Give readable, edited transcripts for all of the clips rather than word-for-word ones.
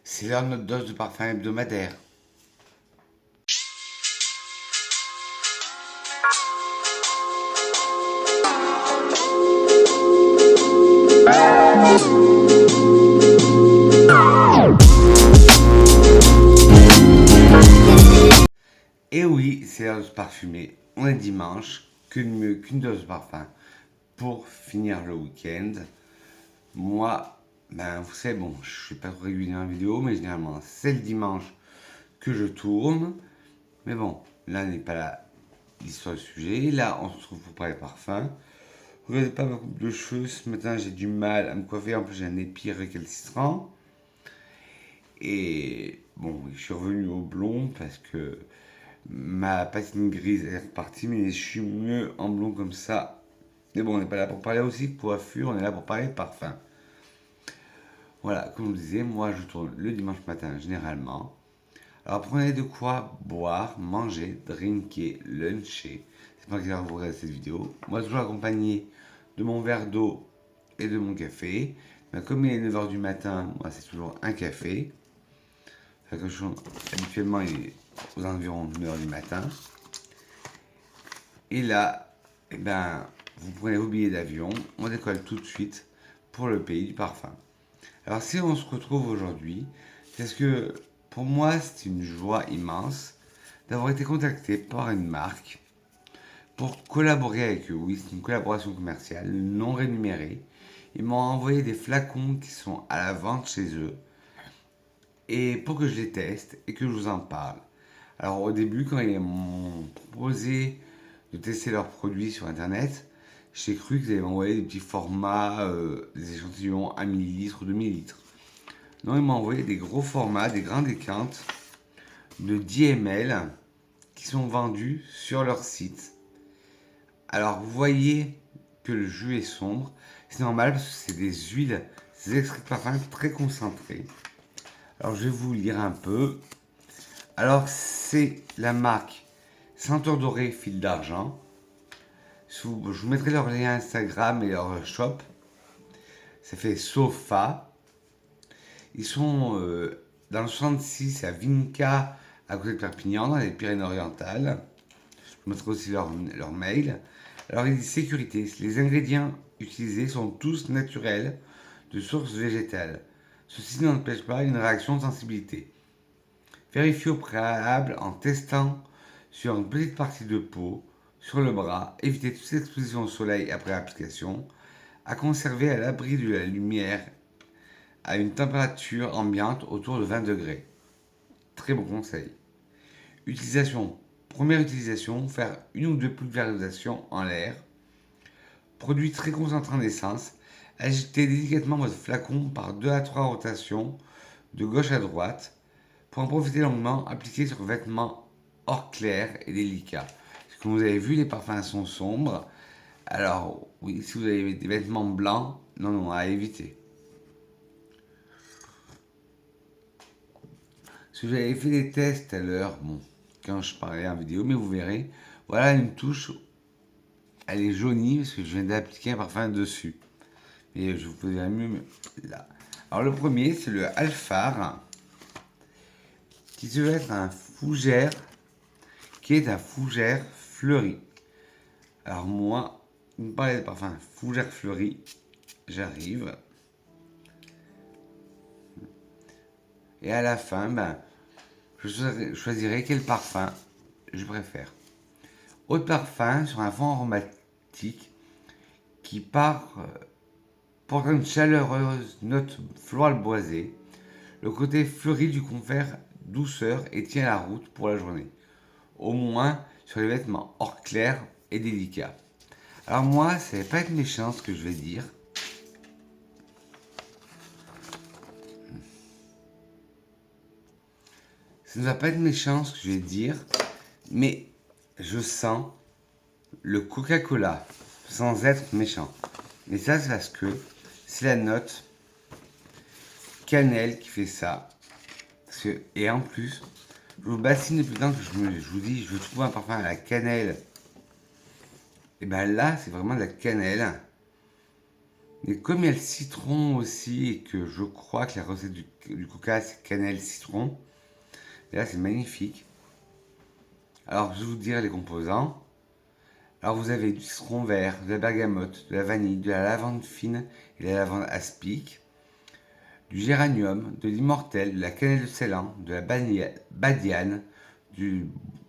C'est l'heure de notre dose de parfum hebdomadaire. Et oui, c'est l'heure de se parfumer. On est dimanche, que de mieux qu'une dose de parfum pour finir le week-end. Moi, vous savez, bon, je suis pas trop régulier en vidéo, mais généralement, c'est le dimanche que je tourne. Mais bon, là n'est pas l'histoire du sujet. Là, on se retrouve pour parler parfum. Regardez pas ma coupe de cheveux. Ce matin, j'ai du mal à me coiffer. En plus, j'ai un épi récalcitrant. Et bon, je suis revenu au blond parce que ma patine grise est repartie, mais je suis mieux en blond comme ça. Mais bon, on n'est pas là pour parler aussi de coiffure, on est là pour parler de parfum. Voilà, comme je vous disais, moi je tourne le dimanche matin généralement. Alors prenez de quoi boire, manger, drinker, luncher. C'est pas grave, vous regardez cette vidéo. Moi toujours accompagné de mon verre d'eau et de mon café. Mais comme il est 9h du matin, moi c'est toujours un café. Habituellement il est aux environs de 9h du matin. Et là, vous prenez vos billets d'avion, on décolle tout de suite pour le pays du parfum. Alors si on se retrouve aujourd'hui, c'est parce que pour moi c'est une joie immense d'avoir été contacté par une marque pour collaborer avec eux. Oui, c'est une collaboration commerciale non rémunérée. Ils m'ont envoyé des flacons qui sont à la vente chez eux et pour que je les teste et que je vous en parle. Alors au début, quand ils m'ont proposé de tester leurs produits sur internet, j'ai cru qu'ils allaient m'envoyer des petits formats, des échantillons 1 millilitre ou 2 millilitres. Non, ils m'ont envoyé des gros formats, des grands décantes de 10 ml qui sont vendus sur leur site. Alors vous voyez que le jus est sombre, c'est normal parce que c'est des huiles, des extraits de parfum très concentrés. Alors je vais vous lire un peu. Alors c'est la marque Ceinture Dorée Fil d'Argent. Je vous mettrai leur lien Instagram et leur shop. Ça fait Sofa. Ils sont dans le 66 à Vinca, à côté de Perpignan, dans les Pyrénées-Orientales. Je vous mettrai aussi leur mail. Alors il dit sécurité. Les ingrédients utilisés sont tous naturels, de source végétale. Ceci n'empêche pas une réaction de sensibilité. Vérifiez au préalable en testant sur une petite partie de peau, sur le bras, évitez toute exposition au soleil après l'application, à conserver à l'abri de la lumière à une température ambiante autour de 20 degrés. Très bon conseil. Utilisation. Première utilisation, faire une ou deux pulvérisations en l'air. Produit très concentré en essence. Agitez délicatement votre flacon par 2 à 3 rotations de gauche à droite. Pour en profiter longuement, appliquez sur vêtements hors clair et délicats. Comme vous avez vu, les parfums sont sombres. Alors, oui, si vous avez des vêtements blancs, non, à éviter. Si vous avez fait des tests tout à l'heure, bon, quand je parlais en vidéo, mais vous verrez, voilà une touche, elle est jaunie parce que je viens d'appliquer un parfum dessus. Et je vous dirai mieux là. Alors le premier, c'est le Alphard, qui se veut être un fougère, qui est un fougère fleuri. Alors moi, vous me parlez de parfum fougère fleuri, j'arrive. Et à la fin, je choisirai quel parfum je préfère. Eau de parfum sur un fond aromatique qui porte une chaleureuse note florale boisée. Le côté fleuri lui confère douceur et tient la route pour la journée. Au moins sur les vêtements hors clair et délicats. Alors moi, ça va pas être méchant ce que je vais dire. Ça ne va pas être méchant ce que je vais dire, mais je sens le Coca-Cola sans être méchant. Mais ça, c'est parce que c'est la note cannelle qui fait ça. Et en plus, je vous bassine depuis le temps que je vous dis, je veux trouver un parfum à la cannelle. Et ben là, c'est vraiment de la cannelle. Mais comme il y a le citron aussi, et que je crois que la recette du coca, c'est cannelle citron, et là c'est magnifique. Alors je vais vous dire les composants. Alors vous avez du citron vert, de la bergamote, de la vanille, de la lavande fine et de la lavande aspic, du géranium, de l'immortel, de la cannelle de Ceylan, de la badiane, du,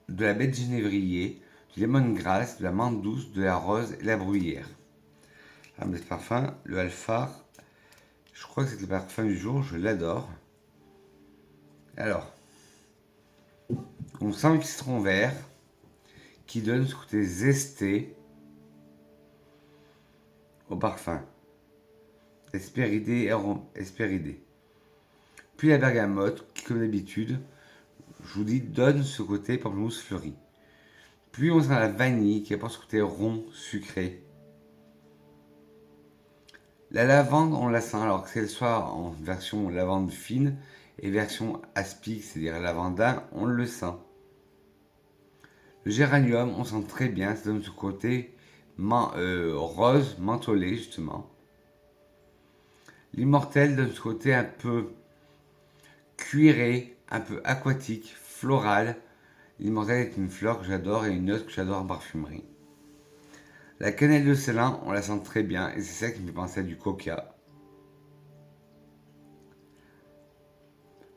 de la baie de genévrier, du lemongrass, de la menthe douce, de la rose et de la bruyère. Ah, mais ce parfum, le Alphard, je crois que c'est le parfum du jour, je l'adore. Alors, on sent le citron vert qui donne ce côté zesté au parfum. Hespéridé. Puis la bergamote, qui comme d'habitude, je vous dis, donne ce côté pamplemousse fleuri. Puis on sent la vanille qui apporte ce côté rond, sucré. La lavande, on la sent, alors qu'elle soit en version lavande fine et version aspic, c'est-à-dire lavandin, on le sent. Le géranium, on sent très bien, ça donne ce côté rose, mentholé justement. L'immortel donne ce côté un peu cuiré, un peu aquatique, floral. L'immortel est une fleur que j'adore et une note que j'adore en parfumerie. La cannelle de Ceylan, on la sent très bien et c'est ça qui me fait penser à du coca.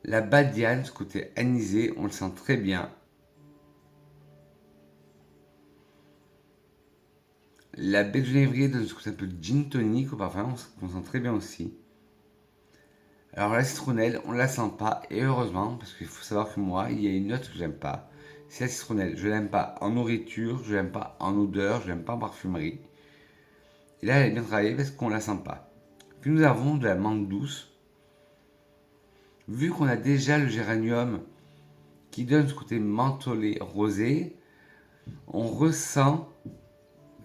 La badiane, ce côté anisé, on le sent très bien. La baie de genévrier donne ce côté un peu de gin tonic au parfum, on sent très bien aussi. Alors la citronnelle, on la sent pas, et heureusement, parce qu'il faut savoir que moi, il y a une note que j'aime pas. C'est la citronnelle. Je l'aime pas en nourriture, je l'aime pas en odeur, je l'aime pas en parfumerie. Et là, elle est bien travaillée parce qu'on la sent pas. Puis nous avons de la menthe douce. Vu qu'on a déjà le géranium qui donne ce côté mentholé rosé, on ressent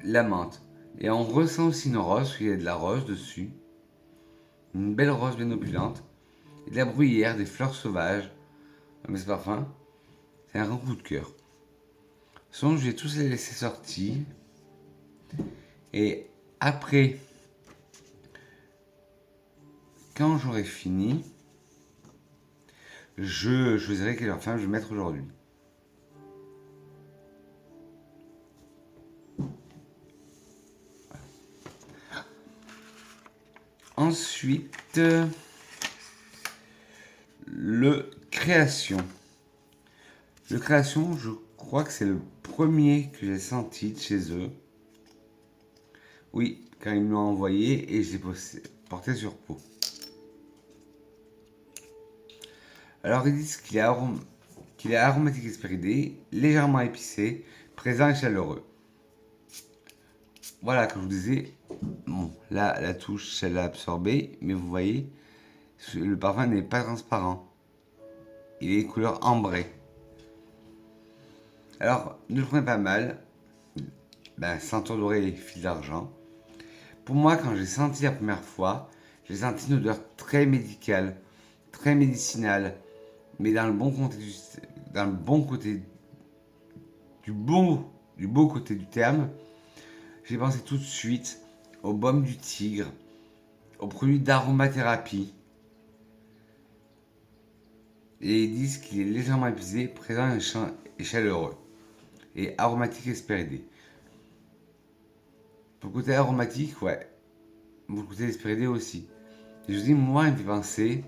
la menthe. Et on ressent aussi une rose, parce qu'il y a de la rose dessus. Une belle rose bien opulente. Et de la bruyère, des fleurs sauvages. Mais ce parfum, c'est un grand coup de cœur. Sinon, je vais tous les laisser sortis. Et après, quand j'aurai fini, je choisirai quel parfum je vais mettre aujourd'hui. Ensuite, le Création. Le Création, je crois que c'est le premier que j'ai senti de chez eux. Oui, quand ils me l'ont envoyé et j'ai porté sur peau. Alors ils disent qu'il est aromatique espéridé, légèrement épicé, présent et chaleureux. Voilà, comme je vous disais, bon, là la touche elle a absorbé, mais vous voyez, le parfum n'est pas transparent. Il est couleur ambrée. Alors, ne le prenez pas mal, ceinture dorée, fil d'argent. Pour moi, quand j'ai senti la première fois, j'ai senti une odeur très médicale, très médicinale, mais dans le bon côté dans le bon côté du beau côté du terme. J'ai pensé tout de suite au baume du tigre, aux produits d'aromathérapie. Et ils disent qu'il est légèrement épicé, présent et chaleureux. Et aromatique espéridé. Pour le côté aromatique, ouais. Pour le côté espéridé aussi. Et je vous dis, moi, il me fait penser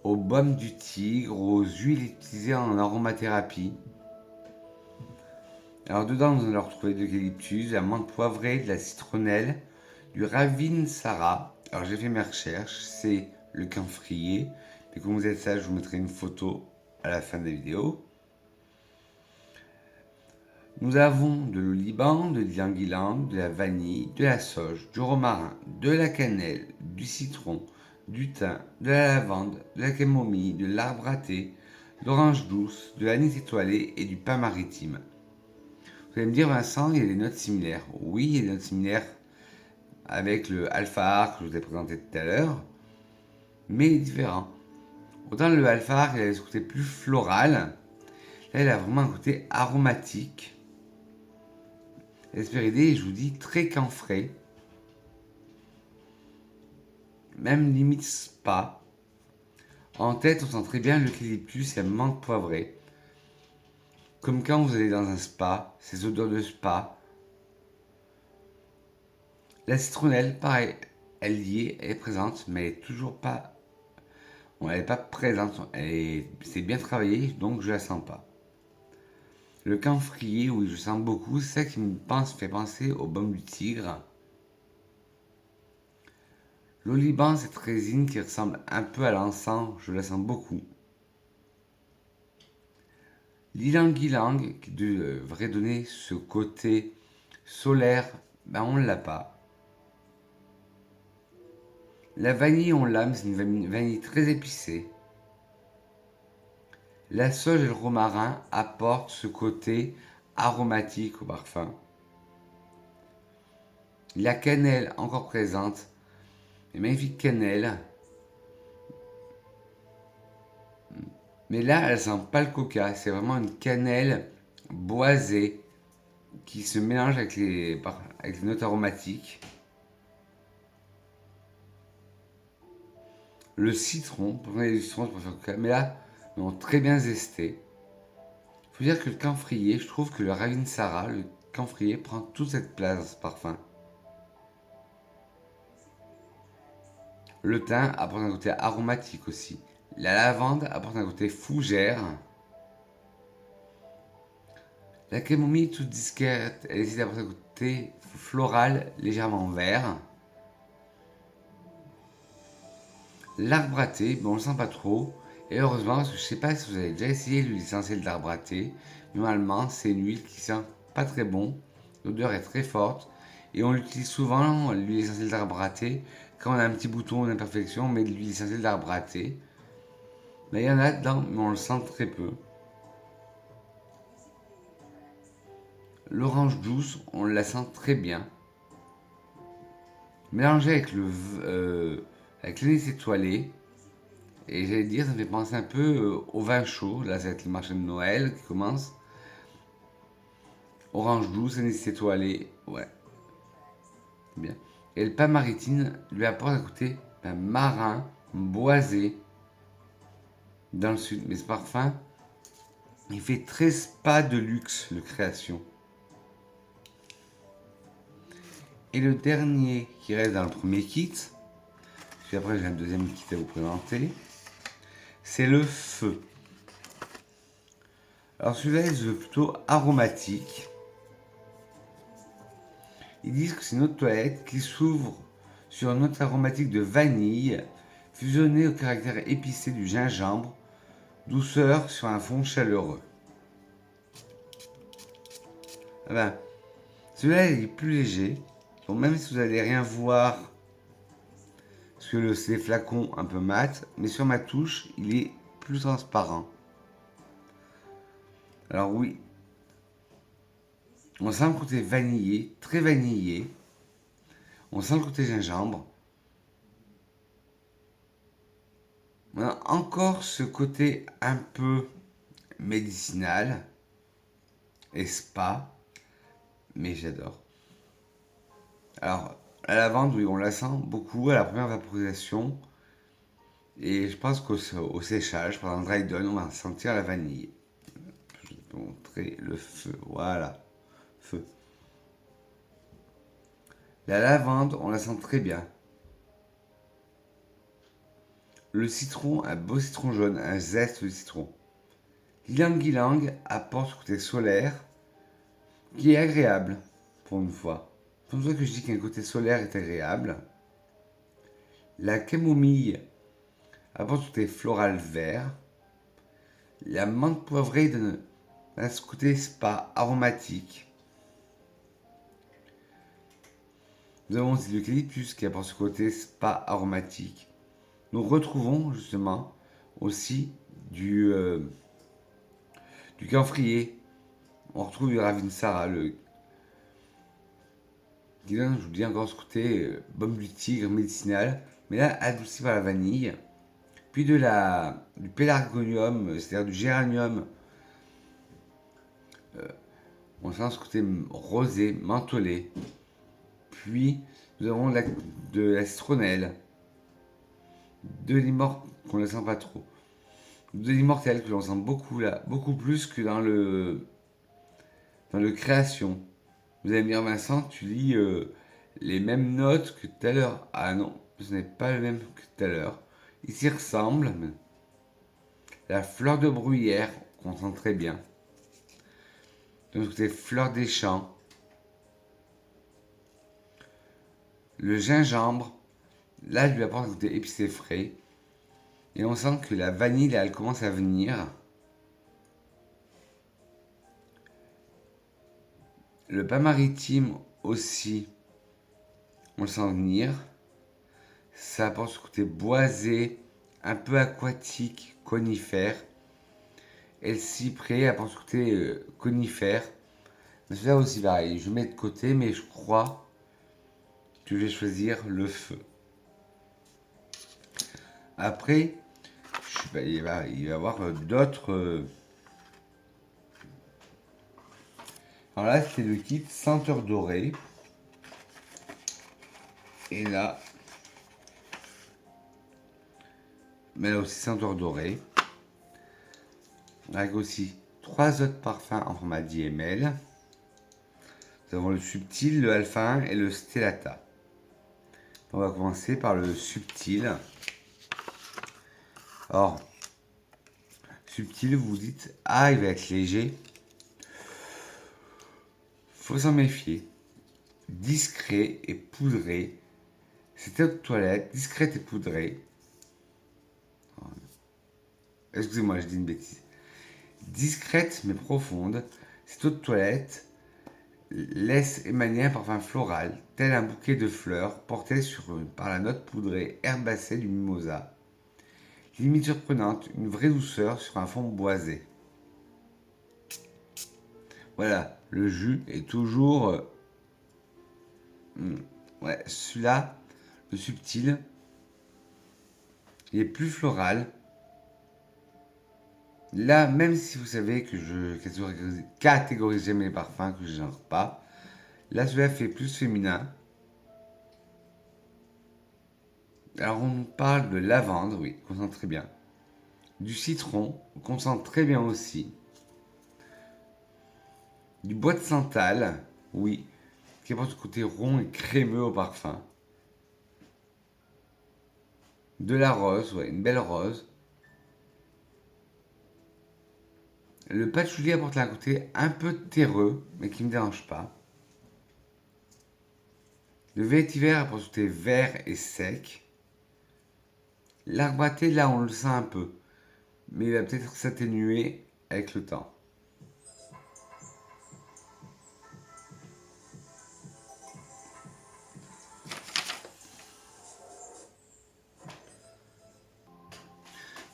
au baume du tigre, aux huiles utilisées en aromathérapie. Alors dedans, vous allez retrouver de l'eucalyptus, de la menthe poivrée, de la citronnelle, du ravinsara. Alors j'ai fait mes recherches, c'est le camphrier. Mais comme vous êtes sage, je vous mettrai une photo à la fin de la vidéo. Nous avons de l'oliban, de l'ylang-ylang, de la vanille, de la sauge, du romarin, de la cannelle, du citron, du thym, de la lavande, de la camomille, de l'arbre à thé, de l'orange douce, de l'anis étoilé et du pain maritime. Vous allez me dire, Vincent, il y a des notes similaires. Oui, il y a des notes similaires avec le Alphard que je vous ai présenté tout à l'heure, mais il est différent. Autant le Alphard, il a ce côté plus floral. Là, il a vraiment un côté aromatique. L'Hespéridé, je vous dis, très camphré. même limite spa. En tête, on sent très bien l'eucalyptus et la menthe poivrée. Comme quand vous allez dans un spa, ces odeurs de spa. La citronnelle, pareil, elle y est, elle est présente, mais elle est toujours pas. Bon, elle n'est pas présente, c'est bien travaillé, donc je la sens pas. Le camphrier, oui, je sens beaucoup, c'est ça qui fait penser au baume du tigre. L'oliban, cette résine qui ressemble un peu à l'encens, je la sens beaucoup. L'ilang-ilang, qui devrait donner ce côté solaire, ben on ne l'a pas. La vanille, on l'a, mais c'est une vanille très épicée. La sauge et le romarin apportent ce côté aromatique au parfum. La cannelle, encore présente, une magnifique cannelle. Mais là, elle sent pas le coca, c'est vraiment une cannelle boisée qui se mélange avec les notes aromatiques. Le citron, pour donner du citron, je préfère le coca, mais là, non, très bien zesté. Il faut dire que le camphrier, je trouve que le Ravinsara, le camphrier, prend toute cette place dans ce parfum. Le thym apporte un côté aromatique aussi. La lavande apporte un côté fougère. La camomille toute discrète, elle essaie d'apporter un côté floral légèrement vert. L'arbre à thé, bon, on le sent pas trop. Et heureusement, parce que je sais pas si vous avez déjà essayé l'huile essentielle d'arbre à thé. Normalement, c'est une huile qui sent pas très bon. L'odeur est très forte. Et on l'utilise souvent, l'huile essentielle d'arbre à thé. Quand on a un petit bouton d'imperfection, on met de l'huile essentielle d'arbre à thé. Mais il y en a dedans, mais on le sent très peu. L'orange douce, on la sent très bien. Mélangé avec l'anis étoilé. Et j'allais dire, ça me fait penser un peu au vin chaud. Là, ça va être le marché de Noël qui commence. Orange douce, anis étoilé. Ouais, c'est bien. Et le pain maritime lui apporte un côté marin, boisé, dans le sud. Mais ce parfum, il fait très spa de luxe, le création. Et le dernier qui reste dans le premier kit, puis après j'ai un deuxième kit à vous présenter, c'est le feu. Alors celui-là, il se veut plutôt aromatique. Ils disent que c'est une eau de toilette qui s'ouvre sur une note aromatique de vanille, fusionnée au caractère épicé du gingembre, douceur sur un fond chaleureux. Ah ben, celui-là, il est plus léger. Donc même si vous n'allez rien voir, parce que c'est des flacons un peu mat, mais sur ma touche, il est plus transparent. Alors oui, on sent le côté vanillé, très vanillé. On sent le côté gingembre. On a encore ce côté un peu médicinal et spa, mais j'adore. Alors, à la vente, oui, on la sent beaucoup à la première vaporisation. Et je pense qu'au séchage, pendant le dry down, on va sentir la vanille. Je vais vous montrer le feu. Voilà, feu. La lavande, on la sent très bien. Le citron, un beau citron jaune, un zeste de citron. L'ylang-ylang apporte ce côté solaire qui est agréable pour une fois. C'est pour ça que je dis qu'un côté solaire est agréable. La camomille apporte ce côté floral vert. La menthe poivrée donne ce côté spa aromatique. Nous avons aussi l'eucalyptus qui apporte ce côté spa aromatique. Nous retrouvons justement aussi du camphrier. On retrouve du ravinsara, qui donne, je vous dis encore, ce côté baume du tigre médicinal, mais là adouci par la vanille. Puis du pélargonium, c'est-à-dire du géranium. On sent ce côté rosé, mentholé. Puis nous avons de la citronnelle. de l'immortel qu'on ne sent pas trop. De l'immortel que l'on sent beaucoup là, beaucoup plus que dans le création. Vous allez me dire Vincent, tu lis les mêmes notes que tout à l'heure. Ah non, ce n'est pas le même que tout à l'heure. Ils s'y ressemblent. Mais la fleur de bruyère, qu'on sent très bien. Donc c'est fleur des champs. Le gingembre, là je lui apporte un côté épicé frais. Et on sent que la vanille, là, elle commence à venir. Le pain maritime aussi, on le sent venir. Ça apporte ce côté boisé, un peu aquatique, conifère. Et le cyprès apporte ce côté conifère. Mais celui-là aussi, pareil, je mets de côté, mais je crois que je vais choisir le feu. Après, il va y avoir d'autres. Alors là, c'est le kit senteur dorée. Et là, mais là aussi senteur dorée. Avec aussi 3 autres parfums en format 10 ml. Nous avons le subtil, le alpha 1 et le stellata. On va commencer par le subtil. Or, subtil, vous vous dites, ah, il va être léger. Faut s'en méfier. Discret et poudré. C'est eau de toilette, discrète et poudrée. Excusez-moi, je dis une bêtise. Discrète mais profonde, cette eau de toilette laisse émaner un parfum floral, tel un bouquet de fleurs porté par la note poudrée herbacée du mimosa. Limite surprenante, une vraie douceur sur un fond boisé. Voilà, le jus est toujours... ouais, celui-là, le subtil, il est plus floral. Là, même si vous savez que je catégorise jamais les parfums, que je genre pas, là, celui-là fait plus féminin. Alors, on nous parle de lavande, oui, qu'on sent très bien. Du citron, qu'on sent très bien aussi. Du bois de santal, oui, qui apporte ce côté rond et crémeux au parfum. De la rose, ouais, une belle rose. Le patchouli apporte un côté un peu terreux, mais qui ne me dérange pas. Le vétiver apporte ce côté vert et sec. L'arbre à thé, là, on le sent un peu, mais il va peut-être s'atténuer avec le temps.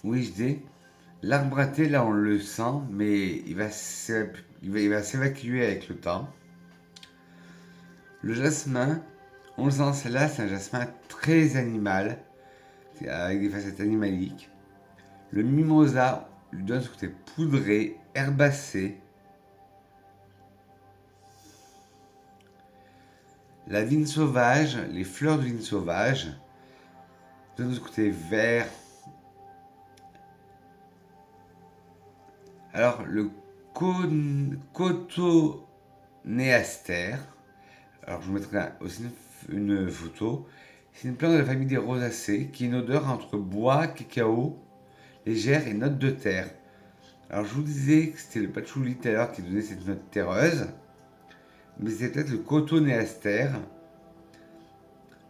Oui, je dis, l'arbre à thé, là, on le sent, mais il va s'évacuer avec le temps. Le jasmin, on le sent, celle-là, c'est un jasmin très animal, avec des facettes animaliques. Le mimosa lui donne ce côté poudré, herbacé. La vigne sauvage, les fleurs de vigne sauvage, donnent ce côté vert. Alors, le cotonéaster, alors je vous mettrai aussi une photo. C'est une plante de la famille des rosacées qui a une odeur entre bois, cacao, légère et notes de terre. Alors je vous disais que c'était le patchouli tout à l'heure qui donnait cette note terreuse, mais c'est peut-être le cotonéaster.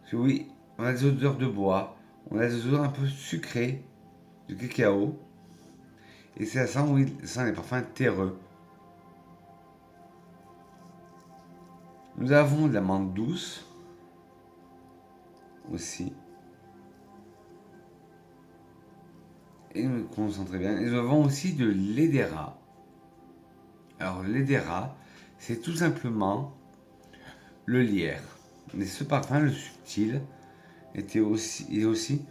Parce que oui, on a des odeurs de bois, on a des odeurs un peu sucrées, de cacao, et ça sent, oui, ça sent les parfums terreux. Nous avons de la menthe douce aussi. Et nous concentrons très bien. Et nous avons aussi de l'edera. Alors l'edera, c'est tout simplement le lierre. Mais ce parfum, le subtil, est aussi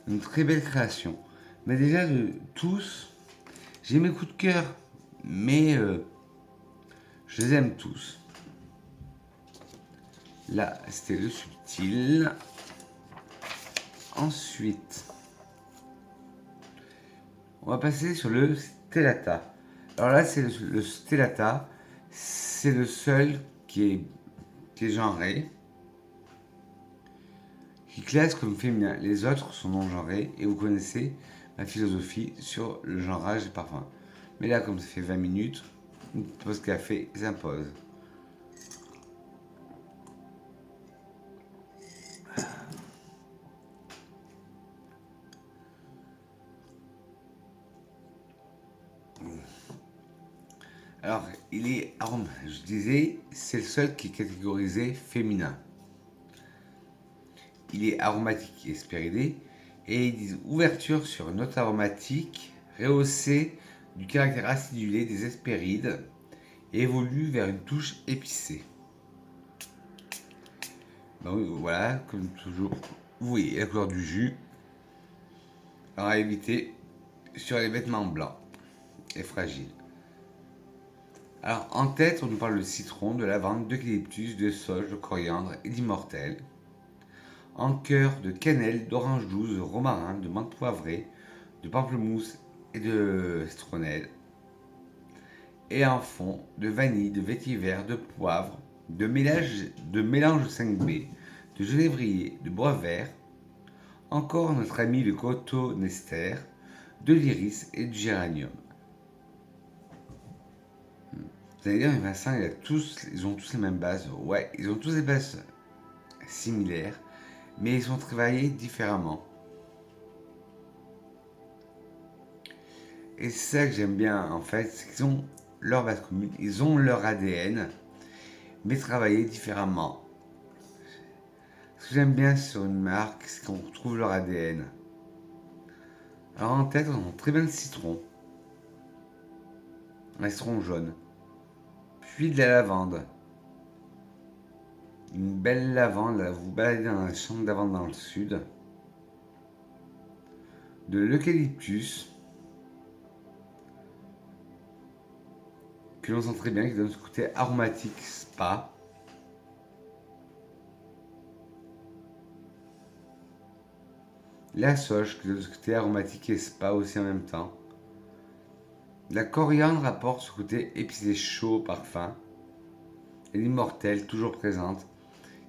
une très belle création. Mais déjà de tous, j'ai mes coups de cœur, mais je les aime tous. Là, c'était le subtil. Ensuite, On va passer sur le stellata. Alors là, c'est le stellata, c'est le seul qui est genré, qui classe comme féminin. Les autres sont non genrés et vous connaissez ma philosophie sur le genrage des parfums. Mais là, comme ça fait 20 minutes, une pause café s'impose. Alors, je disais, c'est le seul qui est catégorisé féminin. Il est aromatique et hespéridé, et ils disent ouverture sur une note aromatique rehaussée du caractère acidulé des hespérides et évolue vers une touche épicée. Ben oui, voilà, comme toujours, vous voyez la couleur du jus. Alors à éviter sur les vêtements blancs et fragiles. Alors en tête, on nous parle de citron, de lavande, d'eucalyptus, de sauge, de coriandre et d'immortel. En cœur, de cannelle, d'orange douce, de romarin, de menthe poivrée, de pamplemousse et de citronnelle. Et en fond, de vanille, de vétiver, de poivre, de mélange 5B, de genévrier, de bois vert. Encore notre ami le cotonester, de l'iris et du géranium. Vous allez dire, mais Vincent, ils ont tous les mêmes bases. Ouais, ils ont tous des bases similaires, mais ils sont travaillés différemment. Et c'est ça que j'aime bien, en fait, c'est qu'ils ont leur base commune, ils ont leur ADN, mais travaillés différemment. Ce que j'aime bien sur une marque, c'est qu'on retrouve leur ADN. Alors en tête, on a très bien le citron, un citron jaune, puis de la lavande. Une belle lavande, là, vous baladez dans un champ de lavande dans le sud. De l'eucalyptus, que l'on sent très bien, qui donne ce côté aromatique spa. La sauge, qui donne ce côté aromatique et spa aussi en même temps. La coriandre apporte ce côté épicé chaud, parfum. Et l'immortelle, toujours présente,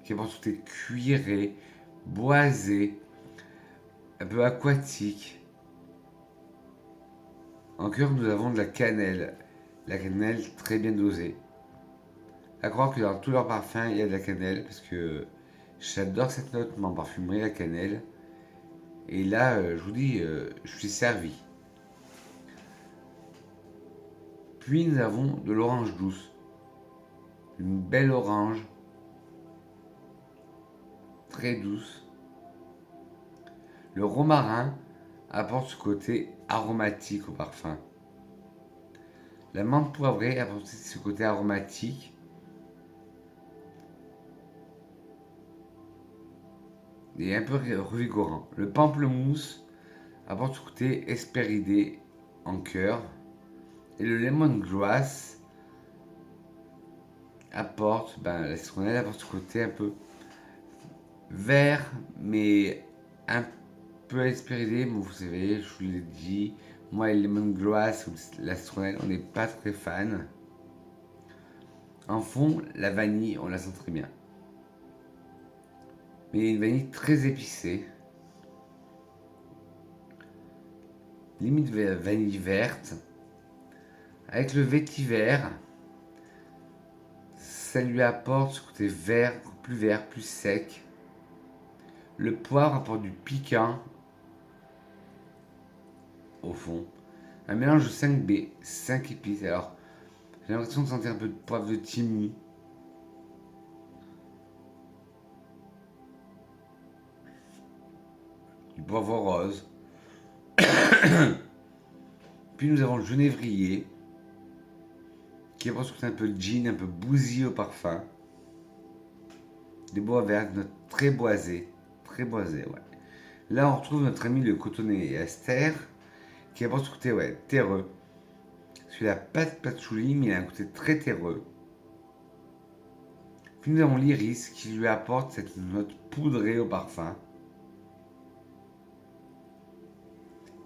qui apporte ce côté cuiré, boisé, un peu aquatique. En cœur, nous avons de la cannelle. La cannelle très bien dosée. À croire que dans tous leurs parfums, il y a de la cannelle, parce que j'adore cette note en parfumerie, la cannelle. Et là, je vous dis, je suis servi. Puis nous avons de l'orange douce. Une belle orange, très douce. Le romarin apporte ce côté aromatique au parfum. La menthe poivrée apporte ce côté aromatique. Et un peu revigorant. Le pamplemousse apporte ce côté hespéridé en cœur. Et le lemongrass apporte, la citronnelle apporte ce côté un peu vert, mais un peu hespéridé. Mais vous savez, je vous l'ai dit, moi, le lemongrass ou la citronnelle, on n'est pas très fan. En fond, la vanille, on la sent très bien. Mais une vanille très épicée. Limite vanille verte. Avec le vétiver, ça lui apporte ce côté vert, plus sec. Le poivre apporte du piquant au fond. Un mélange de 5B, 5 épices. Alors, j'ai l'impression de sentir un peu de poivre de Timmy. Du poivre rose. Puis nous avons le genévrier, qui apporte un peu de gin, un peu bousillé au parfum. Des bois verts, très boisés. Très boisés, ouais. Là, on retrouve notre ami le cotonester, qui apporte ce côté, terreux. Celui-là, pas de patchouli, mais il a un côté très terreux. Puis nous avons l'iris, qui lui apporte cette note poudrée au parfum.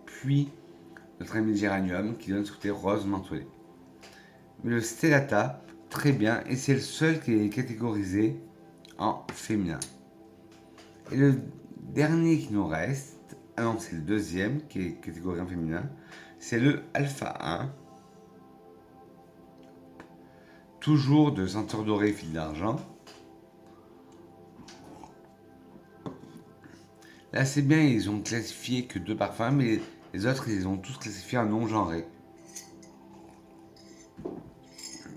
Puis, notre ami le géranium, qui donne ce côté rose mentholé. Mais le stellata, très bien, et c'est le seul qui est catégorisé en féminin. Et le dernier qui nous reste, ah non, c'est le deuxième qui est catégorisé en féminin, c'est le alpha 1, toujours de ceinture dorée fil d'argent. Là, c'est bien, ils ont classifié que 2 parfums, mais les autres, ils ont tous classifié en non-genré.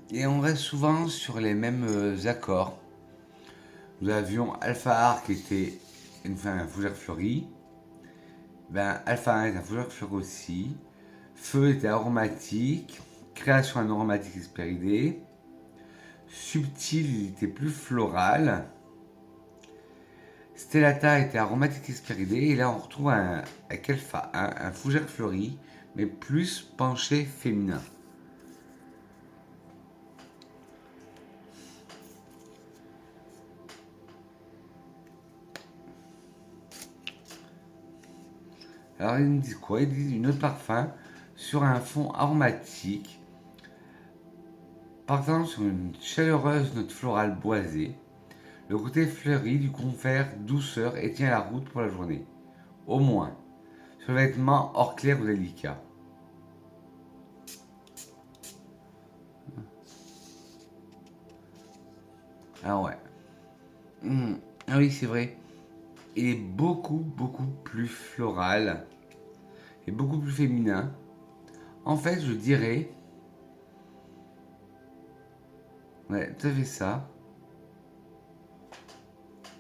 Et on reste souvent sur les mêmes accords. Nous avions Alpha Art qui était un fougère fleuri. Ben, Alpha 1 est un fougère fleuri aussi. Feu était aromatique. Création aromatique hespéridée. Subtil, il était plus floral. Stellata était aromatique hespéridée. Et là, on retrouve avec Alpha 1 un fougère fleuri, mais plus penché féminin. Alors, ils me disent quoi? Ils disent une autre parfum sur un fond aromatique, partant sur une chaleureuse note florale boisée. Le côté fleuri du confère douceur et tient la route pour la journée. Au moins, sur le vêtement hors clair ou délicat. Ah ouais. Ah oui, c'est vrai. Il est beaucoup plus floral et beaucoup plus féminin. En fait, je dirais, ouais, tout à fait ça,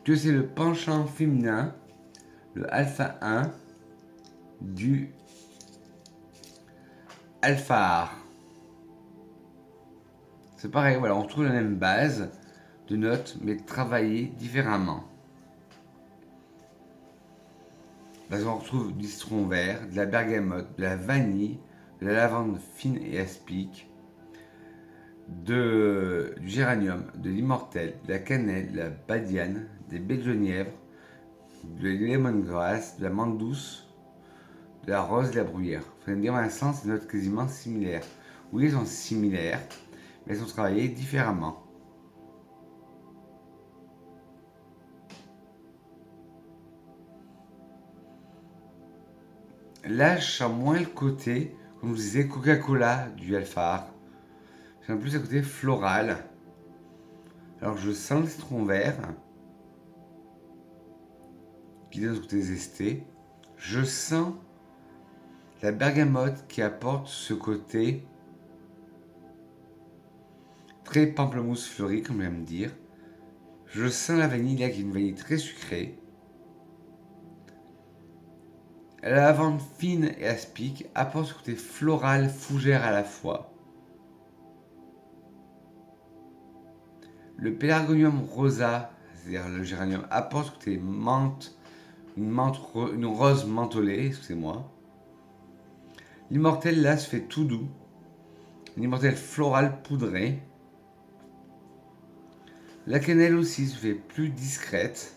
que c'est le penchant féminin, le alpha 1 du alpha. C'est pareil, voilà, on retrouve la même base de notes, mais travaillées différemment. Parce qu'on retrouve du citron vert, de la bergamote, de la vanille, de la lavande fine et aspic, du géranium, de l'immortel, de la cannelle, de la badiane, des baies de genièvre, de la lemongrass, de la menthe douce, de la rose et de la bruyère. Vous allez me dire, Vincent, c'est des notes quasiment similaires. Oui, elles sont similaires, mais elles sont travaillées différemment. Là, je sens moins le côté, comme je vous disais, Coca-Cola du Alphard. Je sens plus le côté floral. Alors, je sens le citron vert, qui donne ce côté zesté. Je sens la bergamote qui apporte ce côté très pamplemousse fleuri, comme j'aime dire. Je sens la vanille, là, qui est une vanille très sucrée. La lavande fine et aspic apporte ce côté floral, fougère à la fois. Le pélargonium rosa, c'est-à-dire le géranium, apporte ce côté menthe, une rose mentholée, excusez-moi. L'immortel là se fait tout doux. L'immortel floral poudré. La cannelle aussi se fait plus discrète.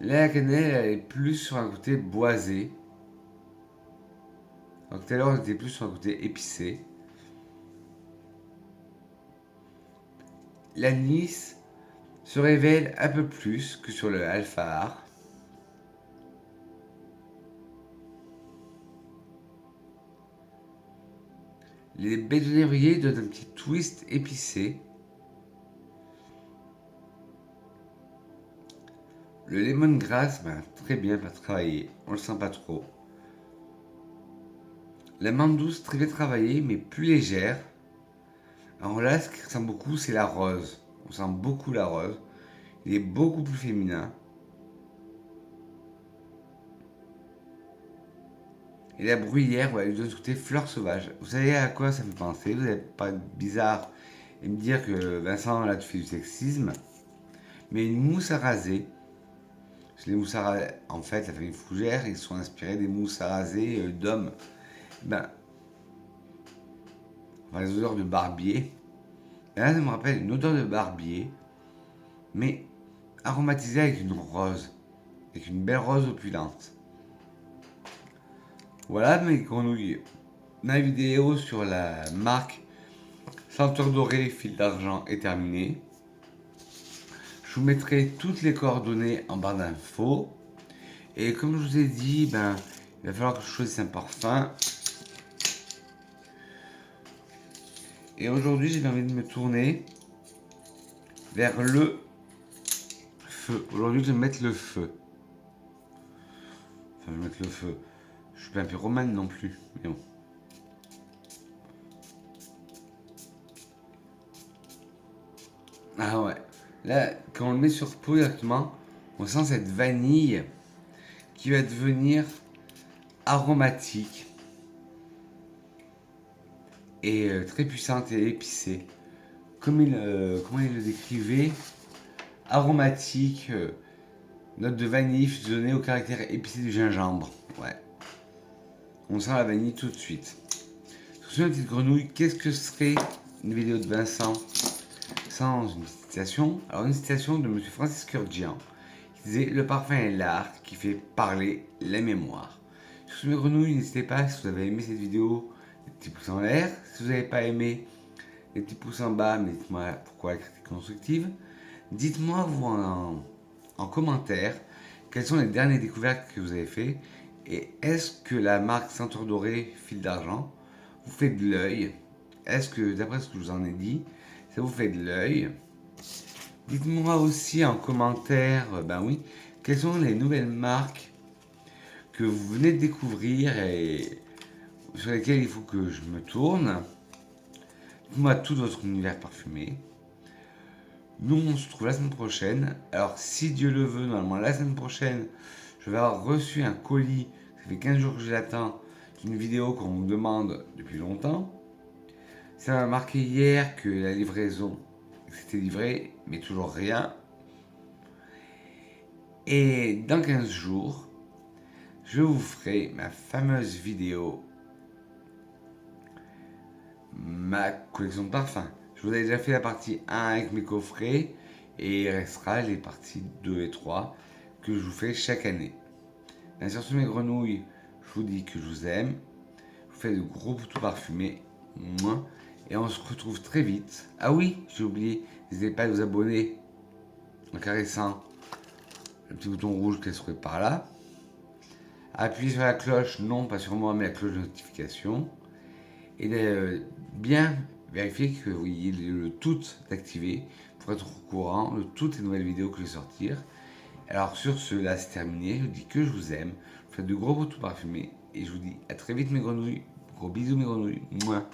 Là, la cannelle, elle est plus sur un côté boisé. Donc tout à l'heure, on était plus sur un côté épicé. L'anis se révèle un peu plus que sur le alphard. Les baies de février donnent un petit twist épicé. Le lemongrass, ben, très bien, pas travaillé. On le sent pas trop. La menthe douce, très bien travaillée, mais plus légère. Alors là, ce qui ressemble beaucoup, c'est la rose. On sent beaucoup la rose. Il est beaucoup plus féminin. Et la bruyère, ouais, lui donne ce côté fleur sauvage. Vous savez à quoi ça me fait penser? Vous n'allez pas être bizarre et me dire que Vincent, là, tu fais du sexisme. Mais une mousse à raser. Les mousses à raser, en fait, la famille Fougère, ils sont inspirés des mousses à raser d'hommes. Ben, enfin, les odeurs de barbier. Et là, ça me rappelle une odeur de barbier, mais aromatisé avec une rose, avec une belle rose opulente. Voilà mes grenouilles. Ma vidéo sur la marque Senteur Doré Fil d'Argent est terminée. Je vous mettrai toutes les coordonnées en barre d'infos. Et comme je vous ai dit, il va falloir que je choisisse un parfum. Et aujourd'hui, j'ai envie de me tourner vers le feu. Aujourd'hui, je vais mettre le feu. Enfin, je vais mettre le feu. Je suis pas un pyromane non plus, mais bon. Ah ouais. Là, quand on le met sur peau directement, on sent cette vanille qui va devenir aromatique et très puissante et épicée. Comment il le décrivait, aromatique, note de vanille fusionnée au caractère épicé du gingembre. Ouais. On sent la vanille tout de suite. Sur une petite grenouille, qu'est-ce que serait une vidéo de Vincent sans une citation? Alors une citation de M. Francis Kurkdjian qui disait: le parfum est l'art qui fait parler la mémoire. Sur une grenouille, n'hésitez pas, si vous avez aimé cette vidéo, des petits pouces en l'air. Si vous n'avez pas aimé, des petits pouces en bas, mais dites-moi pourquoi la critique constructive. Dites-moi vous en commentaire quelles sont les dernières découvertes que vous avez fait et est-ce que la marque Ceinture Dorée Fil d'Argent vous fait de l'œil? Est-ce que, d'après ce que je vous en ai dit, ça vous fait de l'œil? Dites-moi aussi en commentaire, oui, quelles sont les nouvelles marques que vous venez de découvrir et sur lesquelles il faut que je me tourne. Dites-moi tout votre univers parfumé. Nous, on se retrouve la semaine prochaine. Alors, si Dieu le veut, normalement, la semaine prochaine, je vais avoir reçu un colis. Ça fait 15 jours que je l'attends. D'une vidéo qu'on me demande depuis longtemps. Ça m'a marqué hier que la livraison, c'était livré, mais toujours rien. Et dans 15 jours, je vous ferai ma fameuse vidéo, ma collection de parfums. Je vous ai déjà fait la partie 1 avec mes coffrets et il restera les parties 2 et 3 que je vous fais chaque année. Bien sûr, sur mes grenouilles, je vous dis que je vous aime. Je vous fais de gros boutons parfumés. Moi. Et on se retrouve très vite. Ah oui, j'ai oublié, n'hésitez pas à vous abonner en caressant le petit bouton rouge qui serait par là. Appuyez sur la cloche, non pas sur moi, mais la cloche de notification. Et bien vérifier que vous ayez le tout activé pour être au courant de toutes les nouvelles vidéos que je vais sortir. Alors sur ce, là c'est terminé. Je vous dis que je vous aime. Je vous fais de gros boutons parfumés. Et je vous dis à très vite mes grenouilles. Gros bisous mes grenouilles. Mouah.